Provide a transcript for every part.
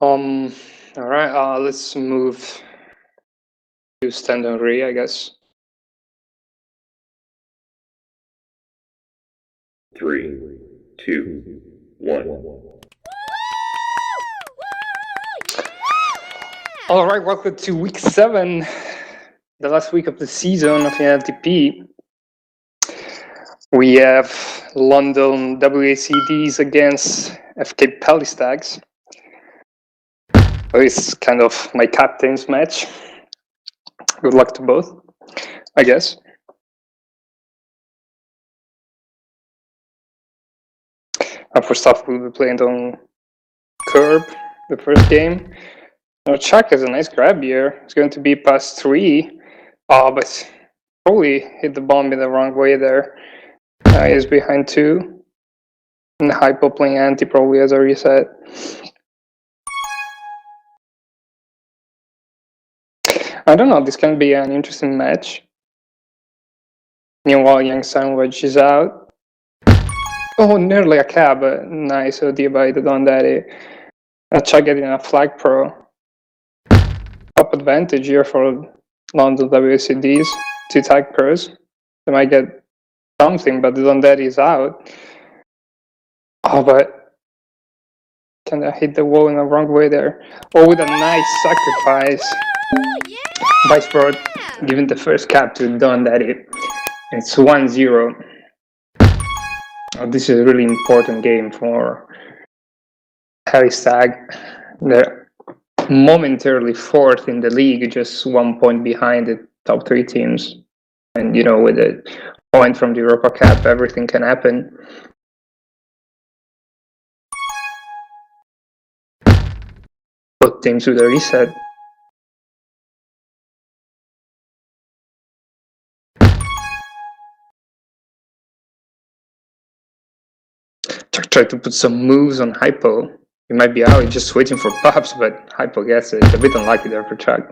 Um, all right, let's move to standard array, I guess. 3, 2, 1. All right, welcome to week 7, the last week of the season of ELTP. We have London WASDs against FK Pelistags. It's kind of my captain's match. Good luck to both, I guess. First off, we'll be playing on Curb, the first game. Now, Chuck has a nice grab here. It's going to be past 3, but probably hit the bomb in the wrong way there. He's behind 2. And Hypo playing anti probably has already said. I don't know, this can be an interesting match. Meanwhile, Young Sandwich is out. Oh, nearly a cab, but nice idea by the Don Daddy. Chuck getting a flag pro. Top advantage here for London WCDs, 2 TagPros. They might get something, but the Don Daddy is out. Oh, but can I hit the wall in the wrong way there? Oh, with a nice sacrifice. Vice Bird giving the first cap to Don Daddy. It's 1-0. Oh, this is a really important game for Pelistag. They're momentarily 4th in the league, just 1 point behind the top 3 teams. And, you know, with a point from the Europa Cup, everything can happen. Both teams with a reset. Try to put some moves on Hypo. He might be out, just waiting for pops, but Hypo gets it. A bit unlucky there for Chuck.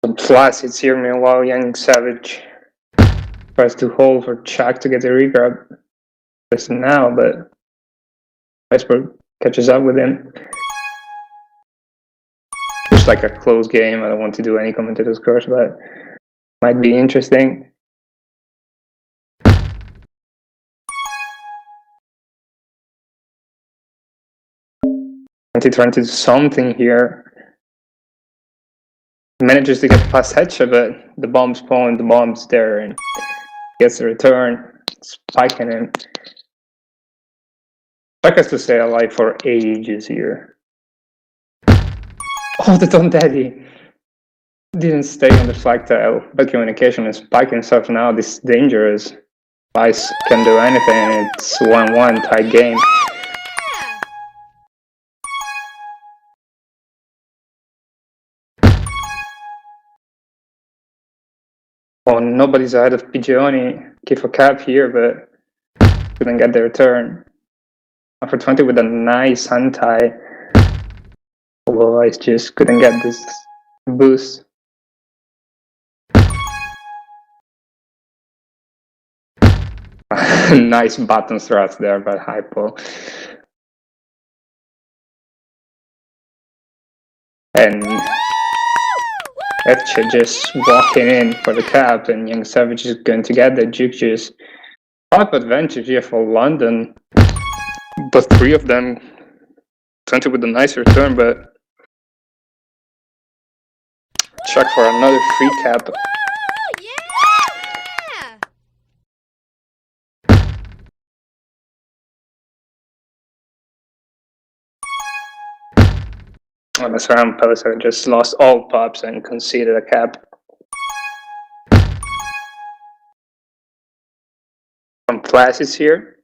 Some flaccid here, meanwhile, Young Savage tries to hold for Chuck to get the regrab. Just now, but Iceberg catches up with him. Looks like a close game. I don't want to do any commentator's curse, but might be interesting. Trying to do something here. Manages to get past headshot, but the bomb's spawned, the bomb's there, and gets the return. Spiking him. Chuck has to stay alive for ages here. Oh, the Don Daddy didn't stay on the flag tile. Bad communication and spike himself now. This is dangerous. Vice can do anything. It's 1-1 tight game. Oh, nobody's ahead of Pigioni. Key for cap here, but couldn't get the return. For 20 with a nice anti. Although I just couldn't get this boost. Nice button thrust there by Hypo. And Etche just walking in for the cap, and Young Savage is going to get the juke juice. Top advantage here for London. The 3 of them 20 with a nice return, but Chuck for another free cap. On the surround, Pelistag just lost all pops and conceded a cap. Some classes here.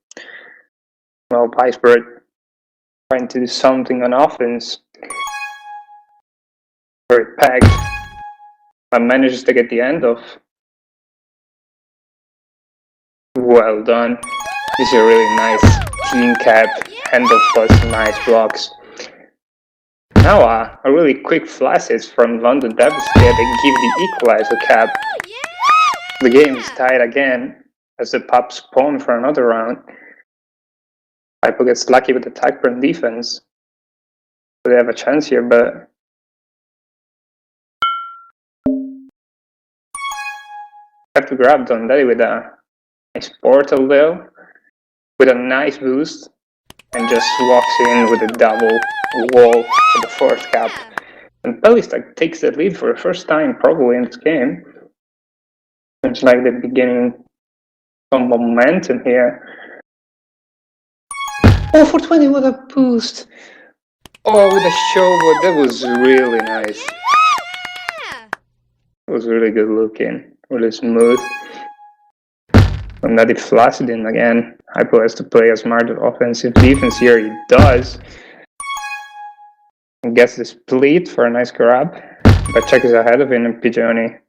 Well, Iceberg trying to do something on offense. Very packed. But manages to get the end of Well done. This is a really nice team cap, handle plus nice blocks. Now a really quick flash from London Devastator and give the equalizer cap. The game is tied again as the pups spawn for another round. Hypo gets lucky with the TagPro defense. So they have a chance here, but have to grab Dondeli with a nice portal though, with a nice boost, and just walks in with a double wall for the fourth cap. And Pelistag takes the lead for the first time probably in this game. Seems like they're beginning some momentum here. Oh, 420, what a boost! Oh, with a showboat, that was really nice. It was really good looking, really smooth. And that it flashed in again. Hypo has to play a smart offensive defense here. He does. And gets the split for a nice grab. But Check is ahead of him and Pigeoni.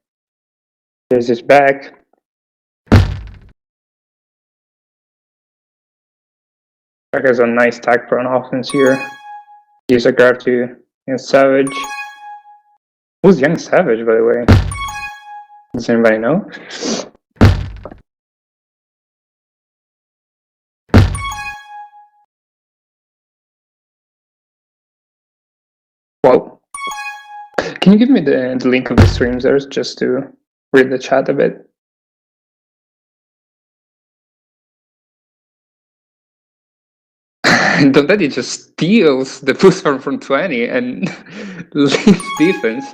There's his back. Check has a nice TagPro on offense here. Gives a grab to Young Savage. Who's Young Savage, by the way? Does anybody know? Well, can you give me the link of the streams there just to read the chat a bit? Dondetti just steals the boost from 20 and leaves defense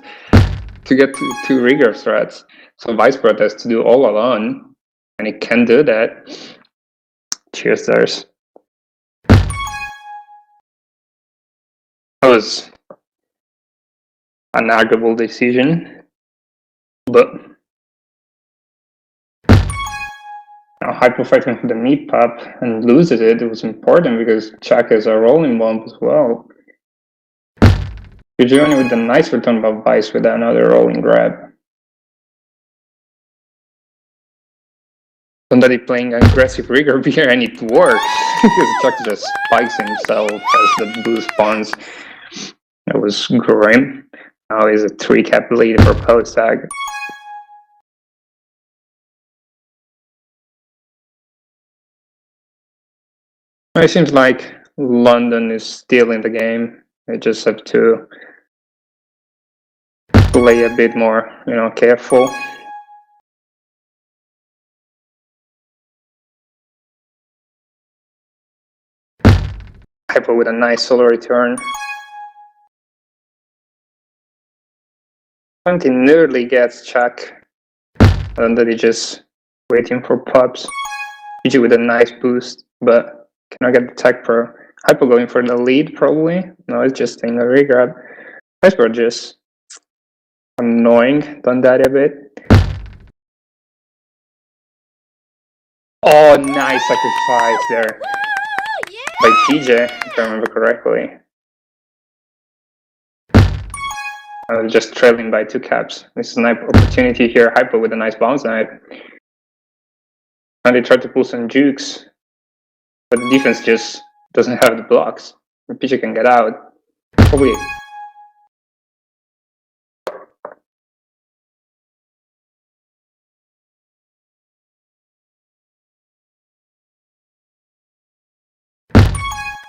to get to rigor threats. So Vicepro has to do all alone, and he can do that. Cheers, there's. That was an arguable decision, but now Hypo fighting for the meat pup and loses it. It was important because Chaka is a rolling bomb as well. Pigeoni with a nice return by Vice with another rolling grab. Somebody playing aggressive rigor here, and it works because Chaka just spikes himself as the boost spawns. That was grim. Now he's a 3 cap lead for Pelistag. It seems like London is still in the game. They just have to play a bit more, careful. Hypo with a nice solo return. 20 nearly gets Chuck, and then he just waiting for pups. PG with a nice boost, but cannot get the TagPro. Hypo going for the lead probably. No, it's just taking a regrab. Hypo just annoying, done that a bit. Oh, nice sacrifice there by TJ, if I remember correctly. Just trailing by 2 caps. This is an opportunity here. Hypo with a nice bounce knife. And they try to pull some jukes, but the defense just doesn't have the blocks. The pitcher can get out. Probably.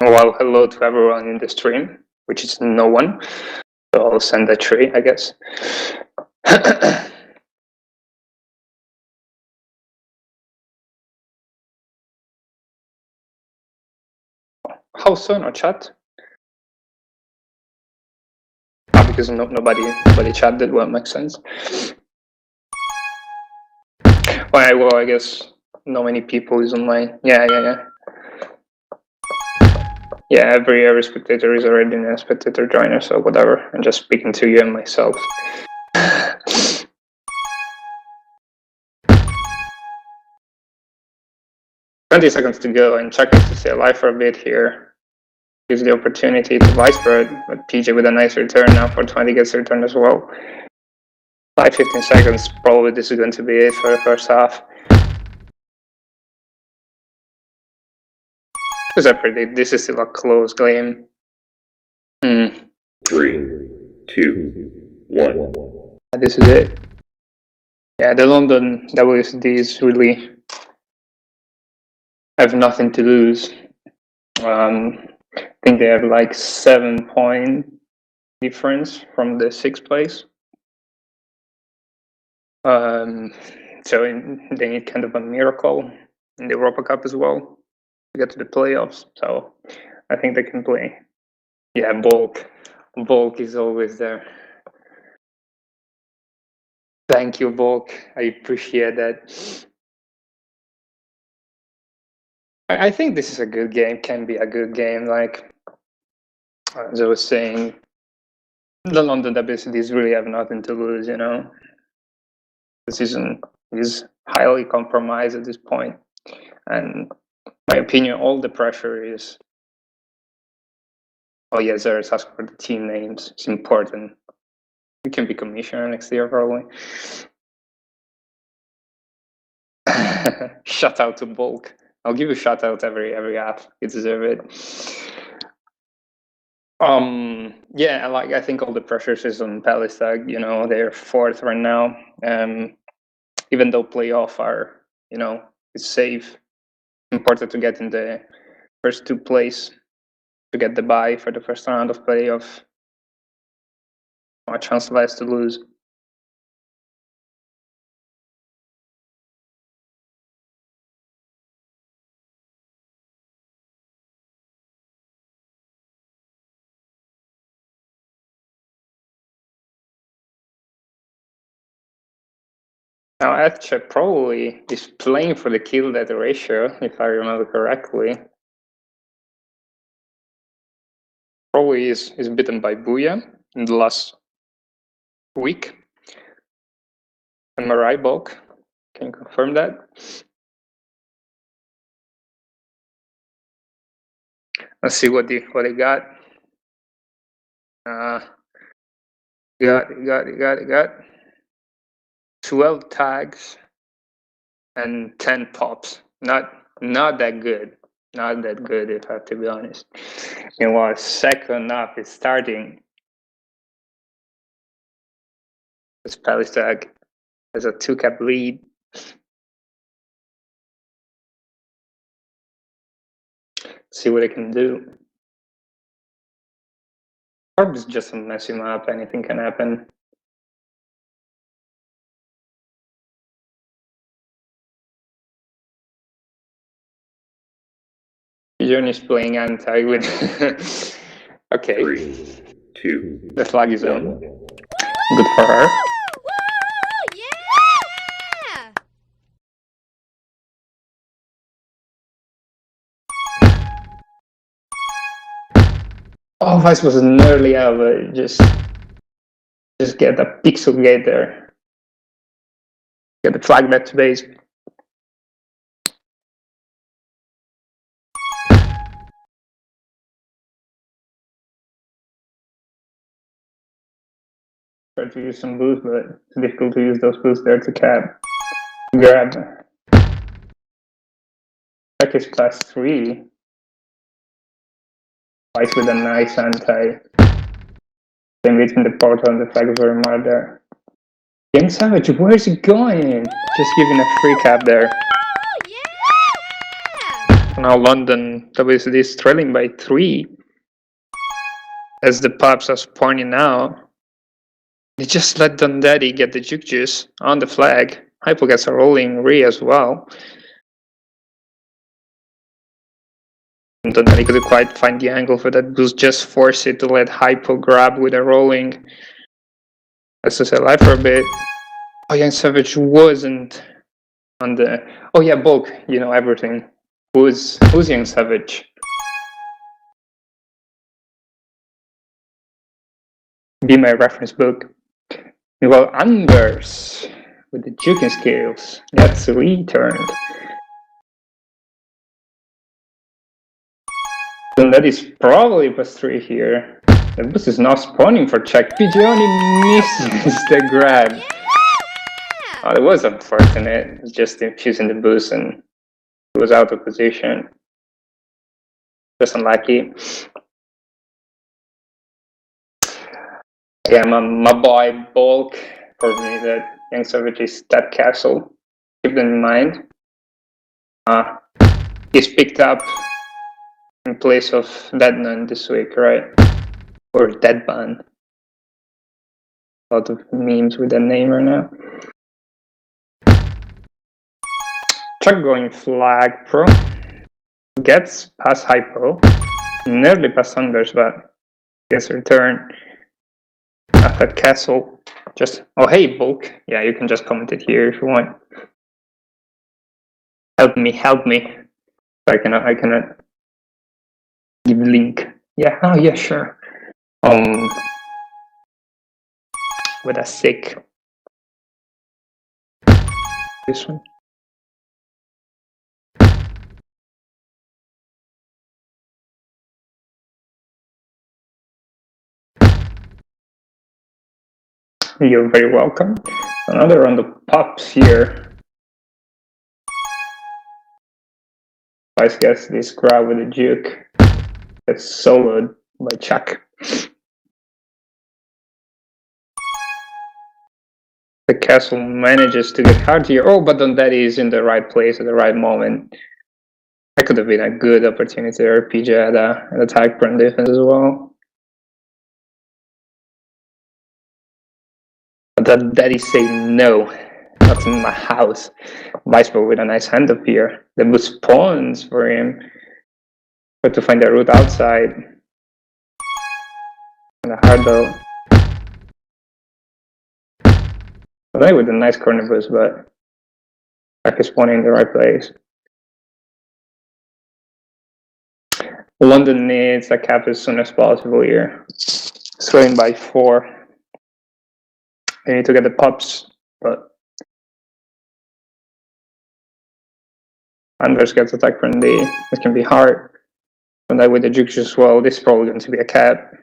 Well, hello to everyone in the stream, which is no one. So I'll send a tree, I guess. How so? No chat? Because nobody chatted. Well, makes sense. Well, I guess not many people is online. Yeah. Yeah, every spectator is already in a spectator joiner, so whatever. I'm just speaking to you and myself. 20 seconds to go, and Chuck has to stay alive for a bit here. Gives the opportunity to Vicepro, but PJ with a nice return now for 20 gets the return as well. 15 seconds, probably this is going to be it for the first half. As I predict, this is still a close game. 3, 2, 1. This is it. Yeah, the London WASDs really have nothing to lose. I think they have like 7-point difference from the 6th place. So they need kind of a miracle in the Europa Cup as well to get to the playoffs. So I think they can play. Yeah, Bulk is always there. Thank you, Bulk. I appreciate that. I think this is a good game. Can be a good game. Like as I was saying, the London WCDs really have nothing to lose. You know, the season is highly compromised at this point, and my opinion, all the pressure is. Oh yes, there's ask for the team names. It's important. You can be commissioner next year, probably. Shout out to Bulk. I'll give you a shout out every app. You deserve it. Yeah, like I think all the pressures is on Pelistag. You know, they're 4th right now. Even though playoff are, you know, it's safe. Important to get in the first 2 place to get the bye for the first round of playoff. A chance less to lose. Now, Etche probably is playing for the kill death ratio, if I remember correctly. Probably is bitten by Booyah in the last week. Am I right, Bulk? Can you confirm that? Let's see what they got. Got 12 tags and 10 pops. Not that good. Not that good, if I have to be honest. And while second up is starting, this Pelistag has a 2-cap lead. See what it can do. Orb is just a messy map. Anything can happen. Journey is playing anti with. Okay. 3, 2. The flag is on. Good for her. Yeah! Oh, Vice was nearly out, but just get a pixel gate there. Get the flag back to base. Try to use some boost, but it's difficult to use those boosts there to grab. Check is class 3. Vice with a nice anti. Then between the portal and the flag is very much there. Young Savage, where's he going? Just giving a free cap there. Yeah! Now London WCD is trailing by 3. As the pups are pointing out. They just let Don Daddy get the juke juice on the flag. Hypo gets a rolling re as well. Don Daddy couldn't quite find the angle for that boost, just force it to let Hypo grab with a rolling. Let's just alive for a bit. Oh, Young Savage wasn't on the. Oh yeah, Bulk, you know everything. Who's Young Savage? Be my reference book. Well, Anders with the juking skills. That's returned. And that is probably +3 here. The boost is not spawning for check. PG only misses the grab. Yeah! Oh, it was unfortunate. It's just choosing the boost and it was out of position. Just unlucky. Yeah, my boy Bulk for me that young savage is that castle. Keep that in mind. He's picked up in place of Deadman this week, right? Or Deadman. A lot of memes with that name right now. Chuck going flag pro. Gets past high pro. Nearly past Thunders, but gets return at that castle. Just, oh hey Bulk. Yeah, you can just comment it here if you want. Help me. I cannot give link. Yeah, oh yeah, sure. With a sick. This one. You're very welcome. Another round of pops here. I guess this grab with a juke. It's soloed by Chuck. The castle manages to get hard here. Oh, but Don Daddy is in the right place at the right moment. That could have been a good opportunity there. PJ had an attack from defense as well. But Don Daddy say no. Not in my house. Vicepo with a nice hand up here. They boost pawns for him. But to find a route outside. And a hard though. Play with a nice corner boost, but back is spawning in the right place. London needs a cap as soon as possible here. Scoring by 4. They need to get the pops, but Anders gets attack from D. It can be hard. And that with the jukes as well, this is probably going to be a cap.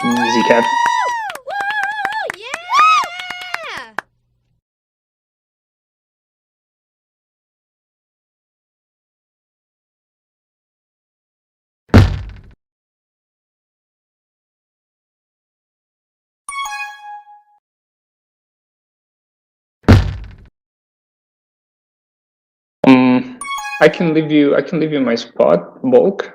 Easy cap. Woo! Yeah! I can leave you my spot, Bulk.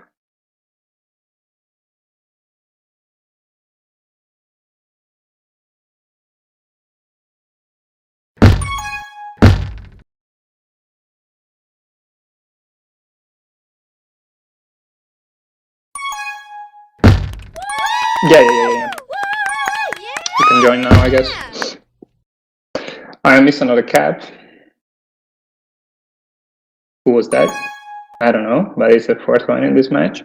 Yeah. Yeah! You can join now, I guess. I missed another cap. Who was that? I don't know, but it's the fourth one in this match.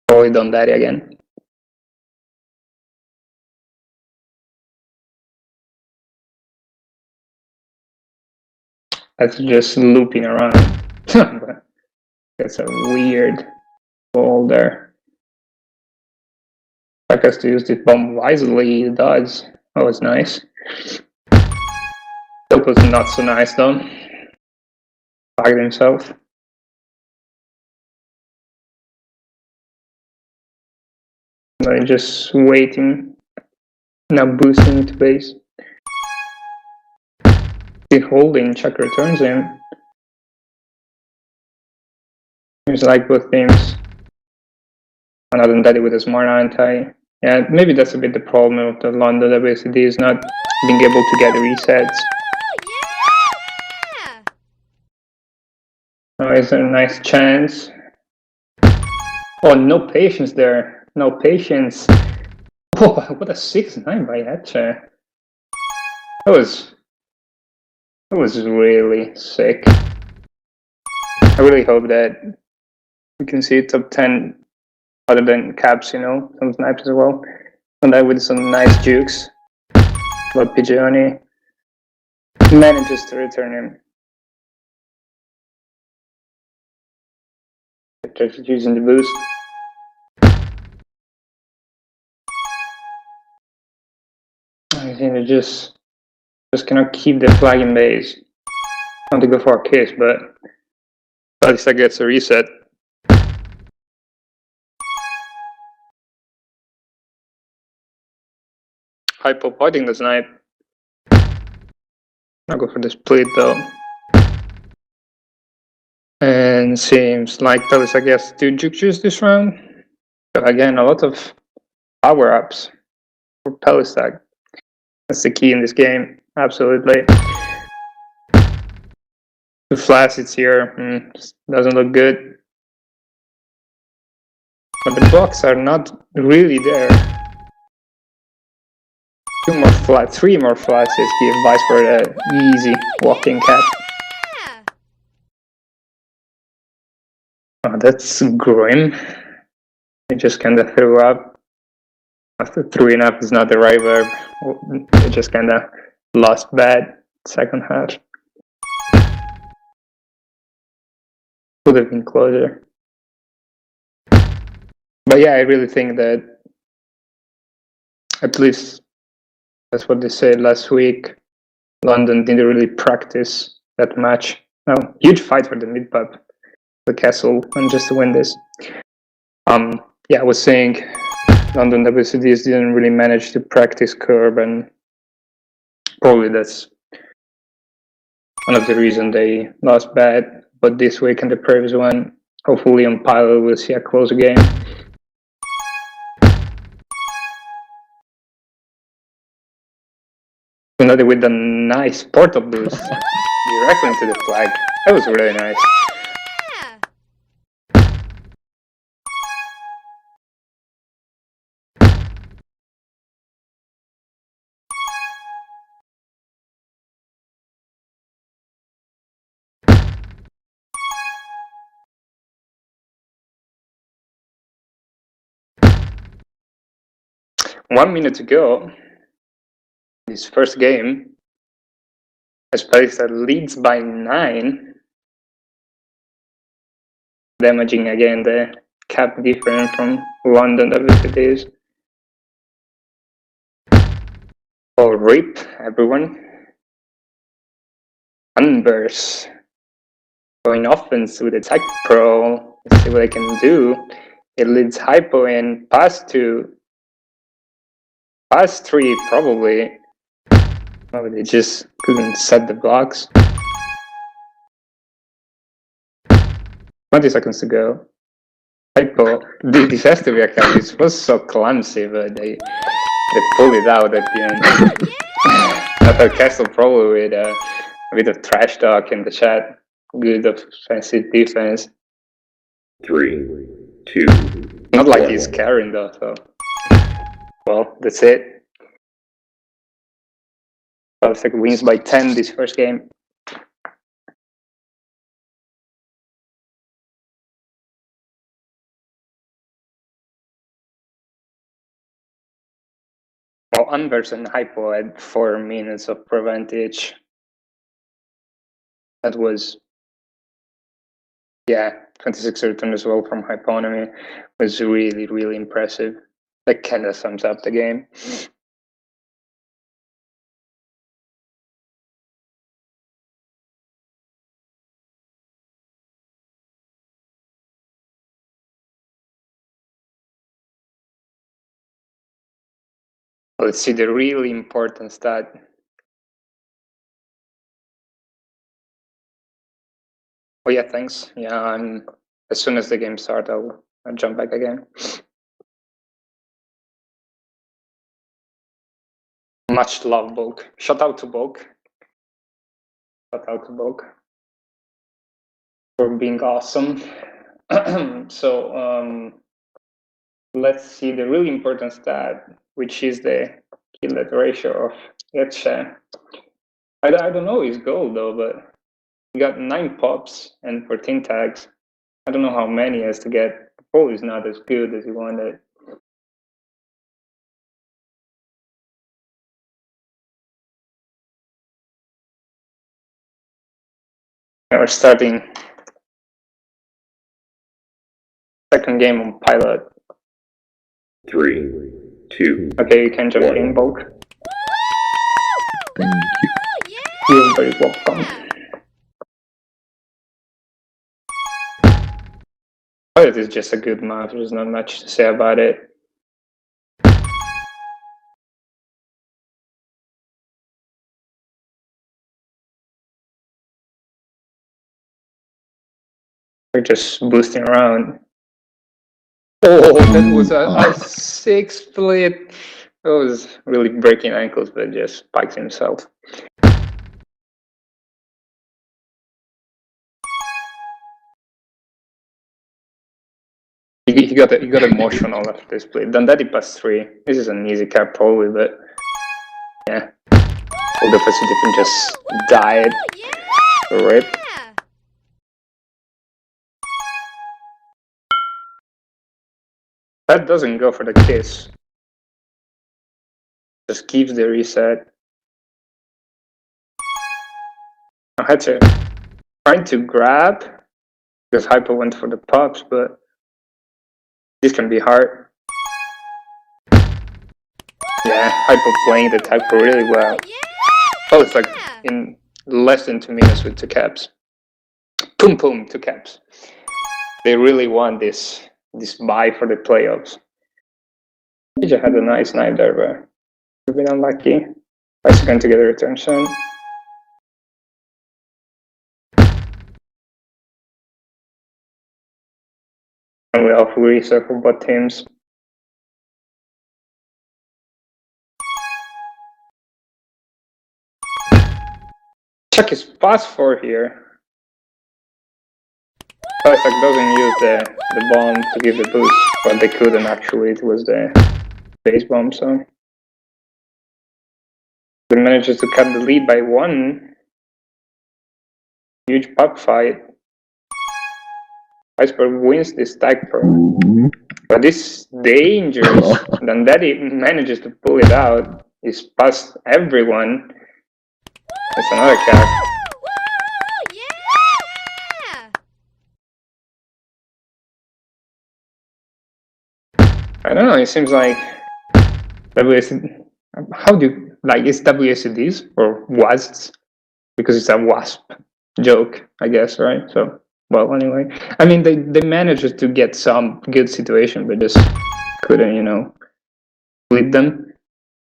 Probably Don Daddy again. That's just looping around. That's a weird ball there. I has to use this bomb wisely. It does. That was nice. That was not so nice though. Tagged himself. But just waiting. Now boosting into base. Still holding. Chuck returns him. Seems like both teams. Another Daddy with a smart anti. Yeah, maybe that's a bit the problem of the London WASD is not being able to get resets. Yeah! Oh, is there a nice chance? Oh, no patience there. No patience. Oh, what a 6-9 by Etche. That was really sick. I really hope that we can see top 10 other than caps, you know, some snipes as well. And that with some nice jukes. But Pigeoni manages to return him. Just using the boost. I think they just cannot keep the flag in base. I want to go for a kiss, but Pelistag gets a reset. Hypo pointing the snipe. I'll go for the split though. And seems like Pelistag gets to juke juice this round. But again, a lot of power-ups for Pelistag. That's the key in this game, absolutely. Two flashes here, doesn't look good. But the blocks are not really there. Three more flashes give Vice for the easy walking cat. Yeah. Oh, that's grim. He just kinda threw up. After throwing up is not the right verb. He just kinda lost bad second half. Could have been closer. But yeah, I really think that at least that's what they said last week. London didn't really practice that much. No, huge fight for the mid pub, the castle, and just to win this. Yeah, I was saying London WCDs didn't really manage to practice curb, and probably that's one of the reasons they lost bad. But this week and the previous one, hopefully on Pilot we'll see a closer game. Another with a nice portal boost directly into the flag. That was really nice. Yeah. 1 minute to go. This first game, as Pelistag leads by 9, damaging again the cap difference from London WCDs. Oh, rip, everyone. Unburst. Going offense with the TagPro. Let's see what I can do. It leads Hypo in pass 2. Pass 3, probably. Oh, they just couldn't set the blocks. 20 seconds to go. Hypo, this has to be a cap. This was so clumsy, but they pulled it out at the end. I thought Castle probably with a bit of trash talk in the chat. Good offensive defense. 3, 2. Not like he's carrying though, so. Well, that's it. Pelistag wins by 10 this first game. Well, Unverse and Hypo had 4 minutes of preventage. That was, yeah, 26 return as well from Hyponomy was really, really impressive. That kind of sums up the game. Let's see the really important stat. Oh yeah, thanks. Yeah, as soon as the game starts, I'll jump back again. Much love, Bulk. Shout out to Bulk. Shout out to Bulk for being awesome. So let's see the really important stat, which is the kill death ratio of Etche. I don't know his goal though, but he got 9 pops and 14 tags. I don't know how many he has to get. The poll is not as good as he wanted. We're starting second game on Pilot. 3, 2. Okay, you can jump in, Bulk. Thank you. You're very welcome. Pilot is just a good map. There's not much to say about it. We're just boosting around. Oh, that was a sick split. It was really breaking ankles, but just spiked himself. He got emotional after this split. Dandati passed 3. This is an easy cap probably, but yeah. All the defensive defense just died. Rip. That doesn't go for the kiss. Just keeps the reset. I had to trying to grab because Hyper went for the pops, but this can be hard. Yeah, Hyper playing the TagPro really well. Oh, it's like in less than 2 minutes with 2 caps. Boom, boom, 2 caps. They really want this buy for the playoffs. He just had a nice night there, but we've been unlucky. Nice going to get a return soon. And we have reset for both teams. Check his pass for here. Pelistag doesn't use the bomb to give the boost, but they couldn't actually. It was the base bomb, so they manages to cut the lead by 1. Huge pop fight. Iceberg wins this TagPro. But this dangerous. Then Daddy manages to pull it out. He's past everyone. It's another cap. I don't know, it seems like WASD. How do you like it's WASDs or WASDs? Because it's a wasp joke, I guess, right? So well anyway. I mean they managed to get some good situation but just couldn't, split them.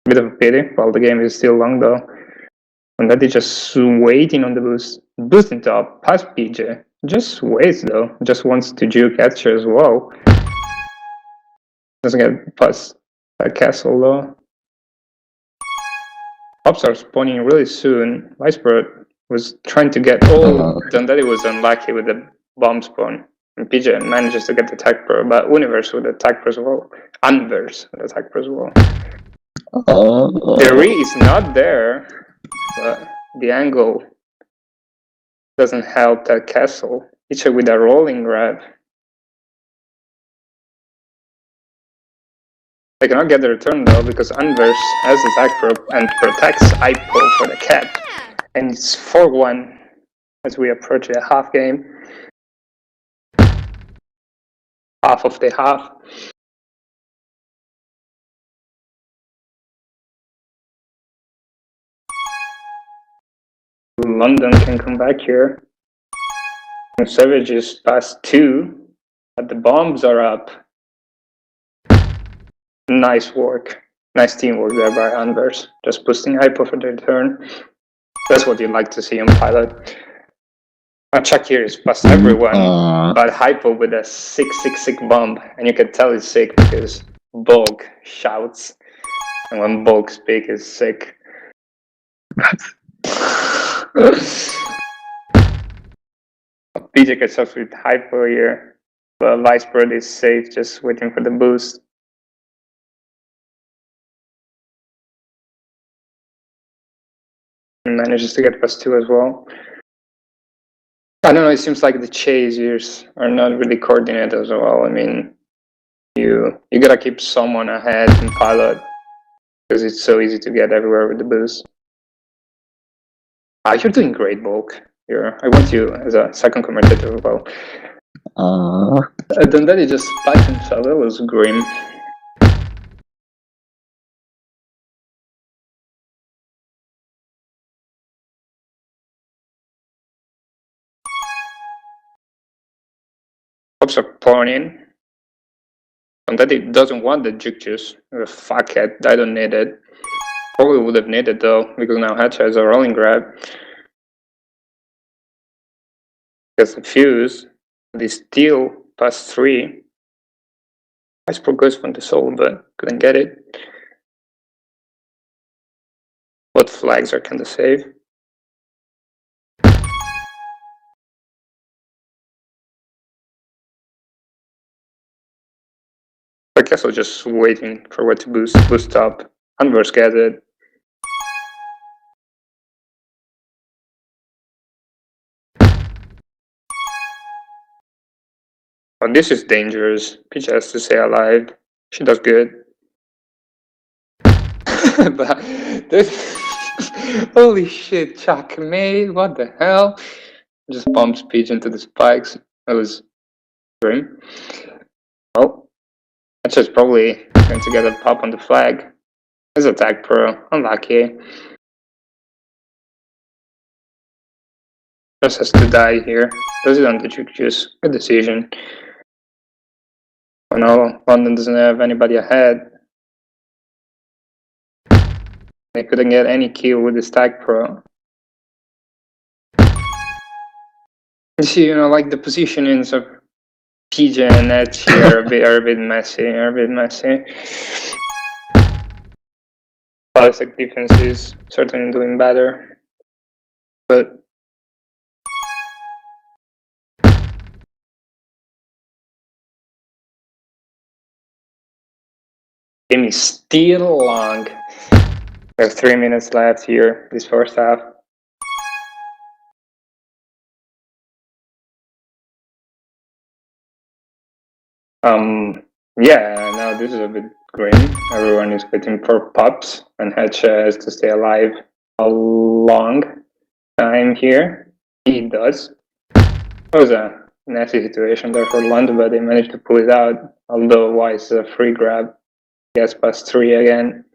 Bit of a pity. Well the game is still long though. And that is just waiting on the boost. Boosting top, past PJ. Just waits though. Just wants to juke catcher as well. Doesn't get past that castle though. Pops are spawning really soon. Vicebird was trying to get Dandeli was unlucky with the bomb spawn. And PJ manages to get the TagPro, but Universe with the TagPro as well. Unverse with the TagPro as well. The re is not there, but the angle doesn't help that castle. Each with a rolling grab. They cannot get the return though because Unverse has the TagPro and protects IPO for the cap. And it's 4-1 as we approach the half game. Half of the half. London can come back here. And Savage is past 2, but the bombs are up. Nice work. Nice teamwork there by Unverse. Just boosting Hypo for the return. That's what you'd like to see on Pilot. Chuck here is past everyone, but Hypo with a 666 bomb. And you can tell he's sick because Bulk shouts. And when Bulk speaks, is sick. PJ gets up with Hypo here, but Vicebird is safe, just waiting for the boost. And manages to get past 2 as well. I don't know, it seems like the chasers are not really coordinated as well. I mean, you gotta keep someone ahead in Pilot because it's so easy to get everywhere with the boost. You're doing great, Bulk. I want you as a second commentator as well. Then he just spiked himself. That was grim. Pops are pawning. And that it doesn't want the juke juice. Fuck it, I don't need it. Probably would have needed though, because now Hatch has a rolling grab. Gets the fuse. They steal past 3. Nice progress from the soul, but couldn't get it. What flags are kind of safe? I guess I was just waiting for what to boost up. Unverse gets it. Oh, this is dangerous. Peach has to stay alive. She does good. But this holy shit, Chuck mate, what the hell? Just bumps Peach into the spikes. That was grim. Oh, that's just probably going to get a pop on the flag. There's a TagPro. Unlucky. Just has to die here. Does it on the juke juice. Good decision. Oh no, London doesn't have anybody ahead. They couldn't get any kill with this TagPro. You see, you know, like the positionings of PJ and Edge here are a bit messy. Pelistag defense is certainly doing better, but game is still long. We have 3 minutes left here, this first half. Yeah, now this is a bit grim. Everyone is waiting for pops, and Hedge has to stay alive a long time here. He does. It was a nasty situation there for London, but they managed to pull it out. Although Wise a free grab. Gets past 3 again.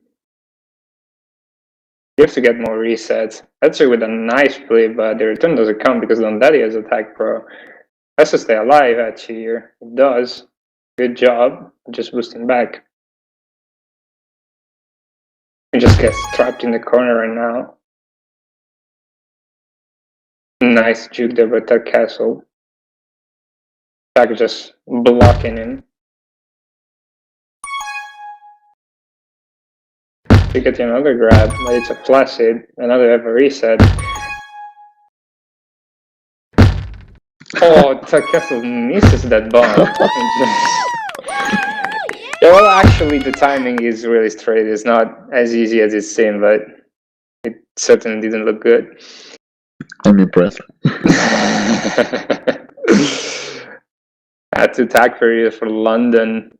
You have to get more resets. Actually with a nice play, but the return doesn't count because Dondaddy has a TagPro. Has to stay alive actually here. It does. Good job. Just boosting back. He just gets trapped in the corner right now. Nice juke there by Tag Castle. Tag just blocking him. You get another grab, but it's a flaccid. Another ever reset. Oh, Tag Castle misses that bomb. Yeah, well, actually, the timing is really straight. It's not as easy as it seemed, but it certainly didn't look good. I'm impressed. Had to tag for London.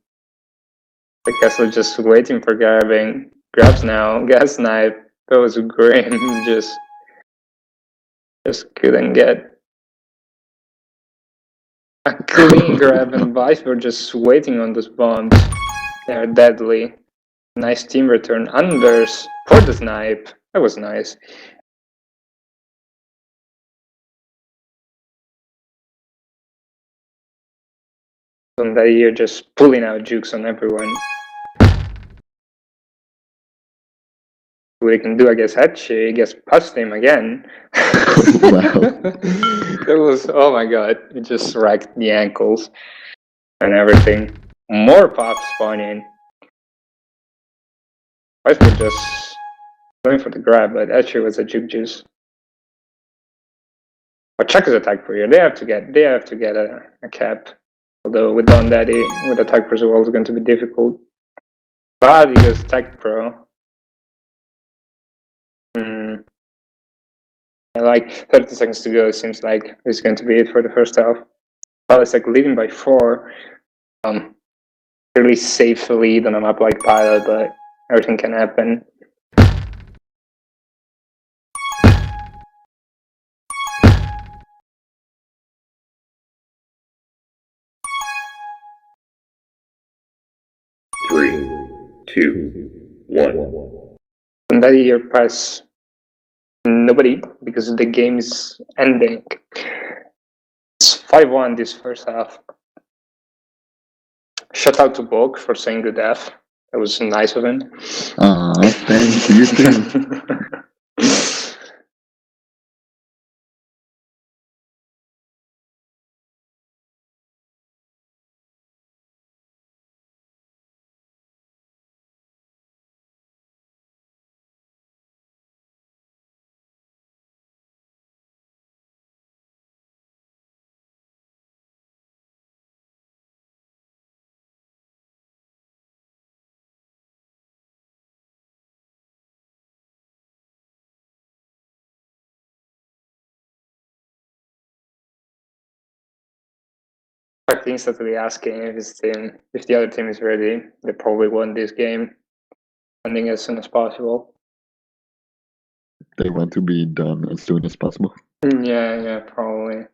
The Castle just waiting for grabbing. Grabs now. Gas knife. That was grim. Just couldn't get a clean grab, and Vice were just waiting on those bombs. They're deadly. Nice team return. Unders for the snipe. That was nice. And that year just pulling out jukes on everyone. What he can do, I guess, Hatchie, gets past him again. That was, oh my god, it just wrecked the ankles and everything. More pops spawning. Vice were just going for the grab, but actually was a juke juice. But check his attack for you. They have to get a cap. Although with Don Daddy, with attack pro as well, it's going to be difficult. But he goes TagPro. Like 30 seconds to go, it seems like it's going to be it for the first half. Pelistag leading by 4. Really safe lead on a map like Pilot, but everything can happen. Three, two, one. And that year press nobody because the game is ending. It's 5-1 this first half. Shout out to Bog for saying good F. That was nice of him. Thank you too. Instantly asking if the other team is ready. They probably won this game, ending as soon as possible. They want to be done as soon as possible. Yeah, probably.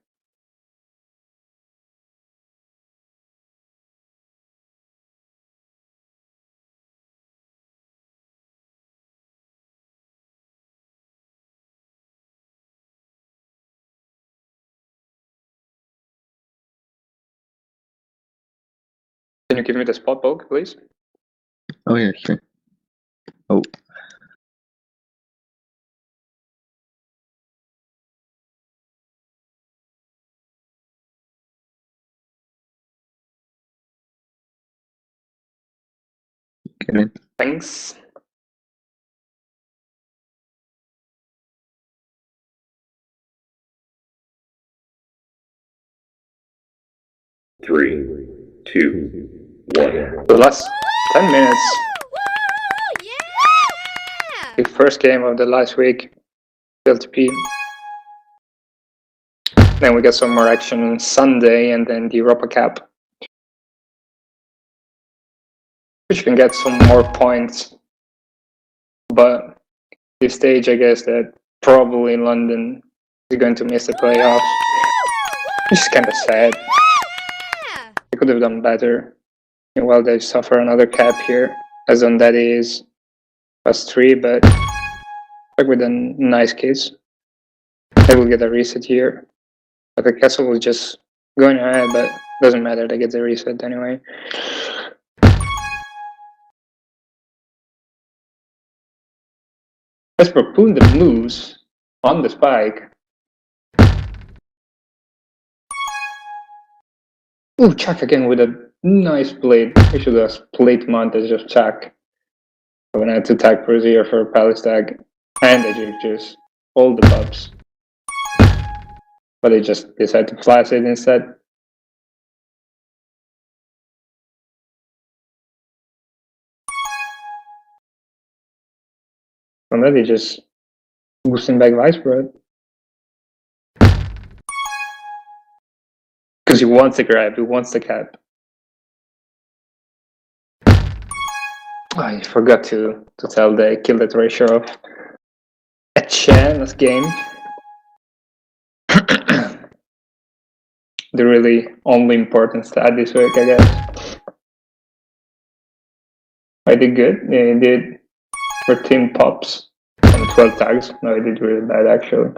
Can you give me the spot bulk, please? Oh yeah, sure. Oh. Get it? Thanks. Three, two, one. The last 10 minutes. Woo! Yeah! The first game of the last week. ELTP. Then we got some more action on Sunday and then the Europa Cup. Which can get some more points. But this stage, I guess that probably London is going to miss the playoffs. Which is kind of sad. Yeah! They could have done better. And while they suffer another cap here, as on that is +3, but like with a nice case, they will get a reset here. But the castle was just going ahead, but doesn't matter, they get the reset anyway. As for pulling the moves on the spike. Ooh, Chuck again with a nice blade. We should have split montage of Chuck. I'm gonna have to TagPro here for Pelistag and the just all the buffs. But they just decide to flash it instead. And then they just boosting back Vice Bread. Because he wants the grab, he wants the cap. I forgot to tell the kill that ratio of a chance game. The really only important stat this week, I guess. I did good. Yeah, I did 13 pops on 12 tags. No, I did really bad actually.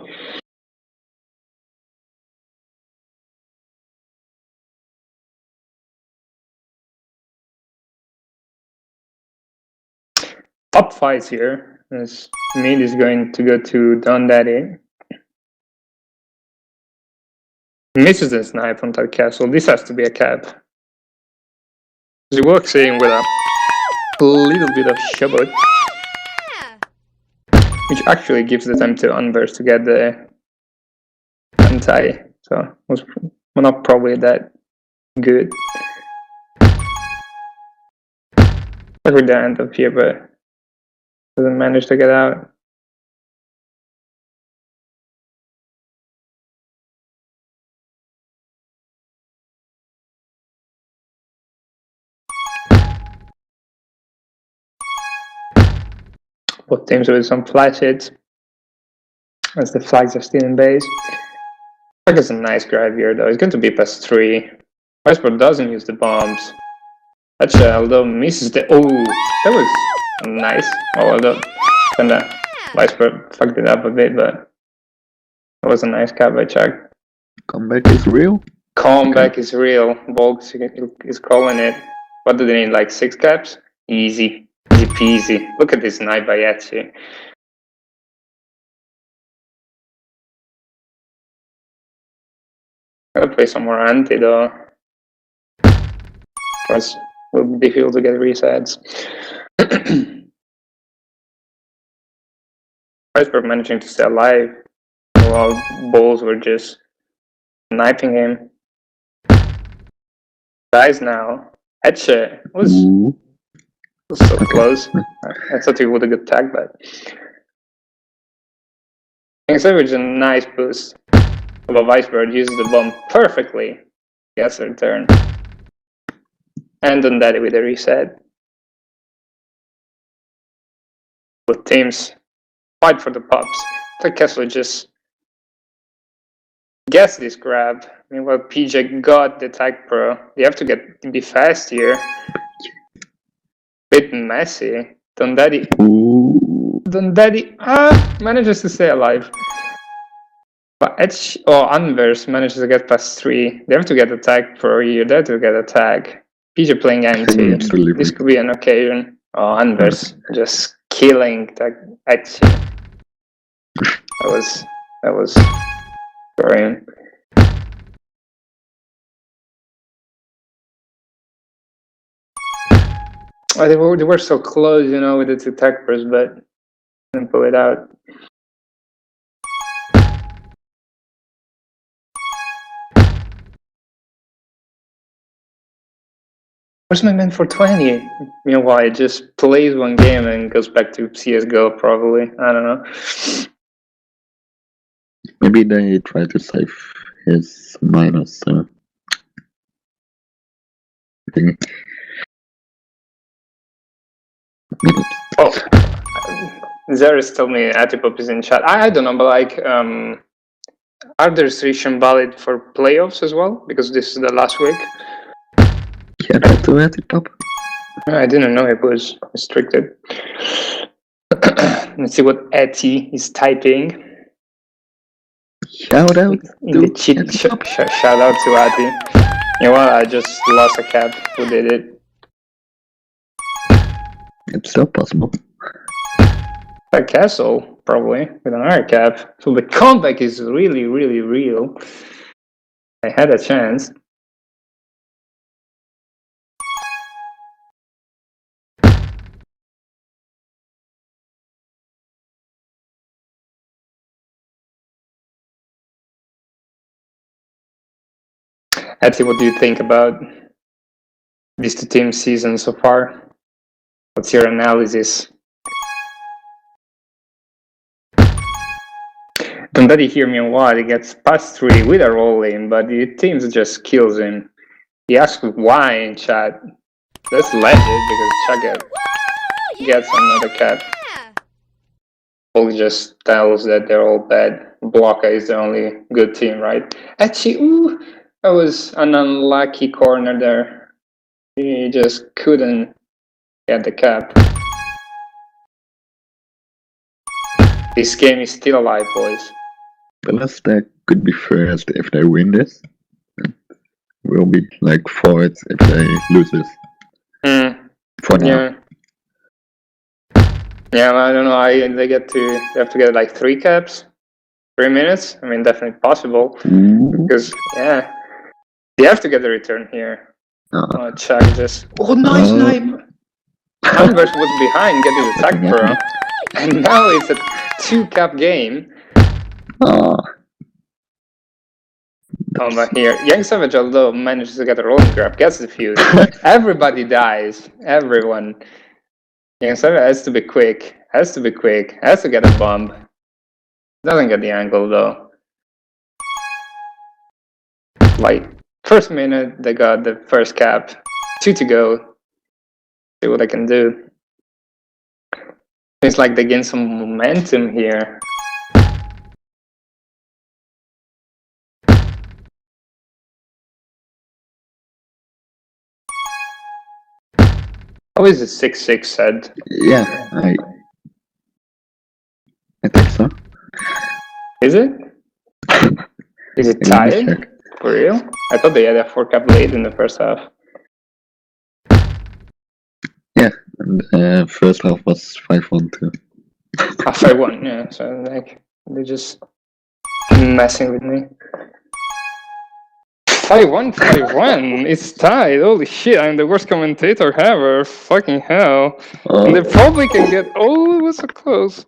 Top 5 here. As mid is going to go to Don Daddy. Misses the snipe on that castle. This has to be a cap. He walks in with a little bit of shove-out, Yeah! which actually gives the time to Unburst to get the anti. So it was not probably that good. Like with the end up here, but doesn't manage to get out. Both teams with some flash hits as the flags are still in base. Like it's a nice grab here though. It's going to be +3. Viceport doesn't use the bombs. Actually, although misses the that was nice. Although kinda Viceport fucked it up a bit, but it was a nice cap by Chuck. Comeback is real. Comeback is real. Volks is calling it. What do they need, like 6 caps? Easy. Easy peasy. Look at this knight by Etsy. Gotta play some more anti though. Otherwise, it will be difficult to get resets. Iceberg managing to stay alive while Bulls were just sniping him. Dies now. Etche was so close. I thought he would have got tagged, but Savage a nice boost. Above Iceberg uses the bomb perfectly. Gets a return. And on that with a reset. Both teams fight for the pops. The Kessler just gets this grab. Meanwhile, PJ got the TagPro. They have to be fast here. Bit messy. Dondaddy manages to stay alive. But Anvers manages to get past 3. They have to get a TagPro here. They have to get a tag. PJ playing anti. This could be an occasion. Oh, Anvers just killing Etche. That was brilliant. Oh, they were so close, you know, with the 2 TagPros, but didn't pull it out. Where's my man for 20? Meanwhile, it just plays one game and goes back to CSGO, probably. I don't know. Maybe they try to save his minus thing. Oh, Zeris told me Atipop is in chat. I don't know, but like, are there restriction valid for playoffs as well? Because this is the last week. Yeah, that's to Atipop. I didn't know it was restricted. Let's see what Etty is typing. Shout out in the cheat. Shout out to Atty. You know what? I just lost a cap. Who did it? It's still possible. A castle, probably, with another cap. So the comeback is really, really real. I had a chance. Atty, what do you think about these 2 teams' season so far? What's your analysis? Don't let you hear me on what? He gets past 3 with a roll in, but the teams just kills him. He asks why in chat. That's legit because Chugga gets another cap. Paul just tells that they're all bad. Blocka is the only good team, right? Actually, ooh, that was an unlucky corner there. He just couldn't get the cap. This game is still alive, boys. Pelistag could be first if they win this. Will be like fourth if they lose this. For now. Yeah. Yeah, I don't know. They have to get like 3 caps, 3 minutes. I mean, definitely possible because yeah, they have to get the return here. Chuck just nice snipe. Anvers was behind getting the TagPro, and now it's a 2 cap game. But here, Young Savage, although manages to get a rolling grab, gets the fuse. Everybody dies. Everyone. Young Savage has to be quick. Has to get a bomb. Doesn't get the angle though. Like, first minute, they got the first cap. 2 to go. See what I can do. It's like they gain some momentum here. How is it 6-6 said? Yeah, I think so. Is it? Is it tied? For real? I thought they had a 4 cap lead in the first half. And first half was 5-1 too. 5-1, yeah. So like they're just messing with me. 5-1, 5-1. It's tied. Holy shit! I'm the worst commentator ever. Fucking hell. And they probably can get. Oh, it was so close.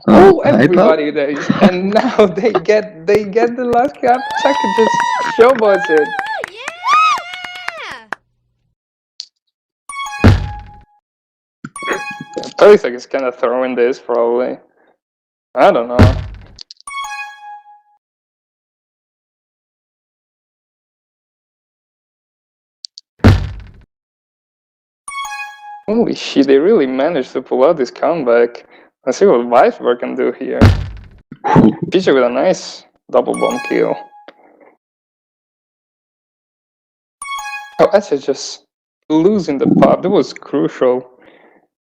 Oh, everybody there, and now they get the last cap. Check just showboats it. Yeah! Pelistag is kind of throwing this probably. I don't know. Holy shit! They really managed to pull out this comeback. Let's see what Weisberg can do here. Feature with a nice double bomb kill. Oh, actually just losing the pop. That was crucial.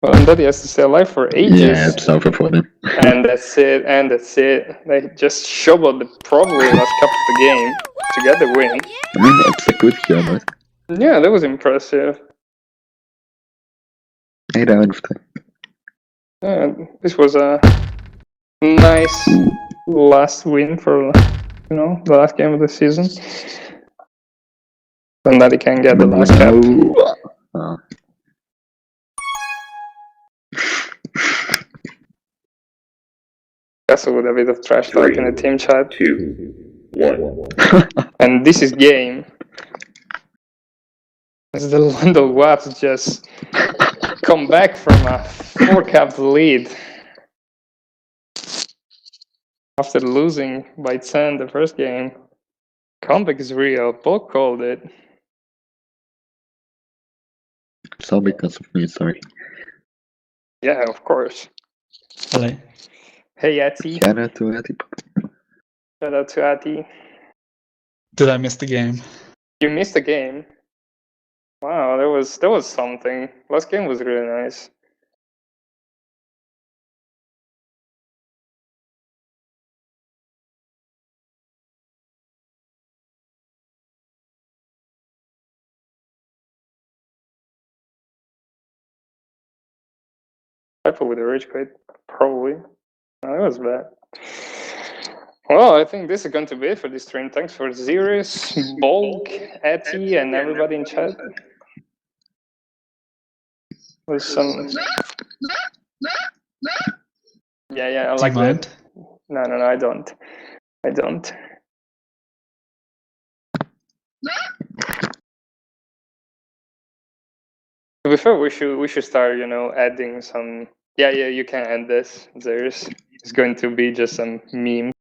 Well, and that he has to stay alive for ages. Yeah, it's over for them. And that's it, and that's it. They just shoveled the probably last cup of the game to get the win. I mean, it's a good game, right? Yeah, that was impressive. 8 out of 10. Yeah, this was a nice last win for, the last game of the season. And that he can get the last cap. That's with a bit of trash talk in the team chat. 2, 1. And this is game. As the London WASDs just come back from a 4-cap lead. After losing by 10 the first game. Comeback is real. Paul called it. It's all because of me, sorry. Yeah, of course. Hello. Hey, Ati. Shout out to Ati. Shout out to Ati. Did I miss the game? You missed the game. Wow, that was something. Last game was really nice. Rifle with a rage quit, probably. No, that was bad. Well, I think this is going to be it for this stream. Thanks for Xeris, Bulk, Ati, and everybody in chat. With some. Yeah, I Do like you mind? that. No, I don't. I don't. To be fair, we should start, adding some. Yeah, you can end this. It's going to be just some meme.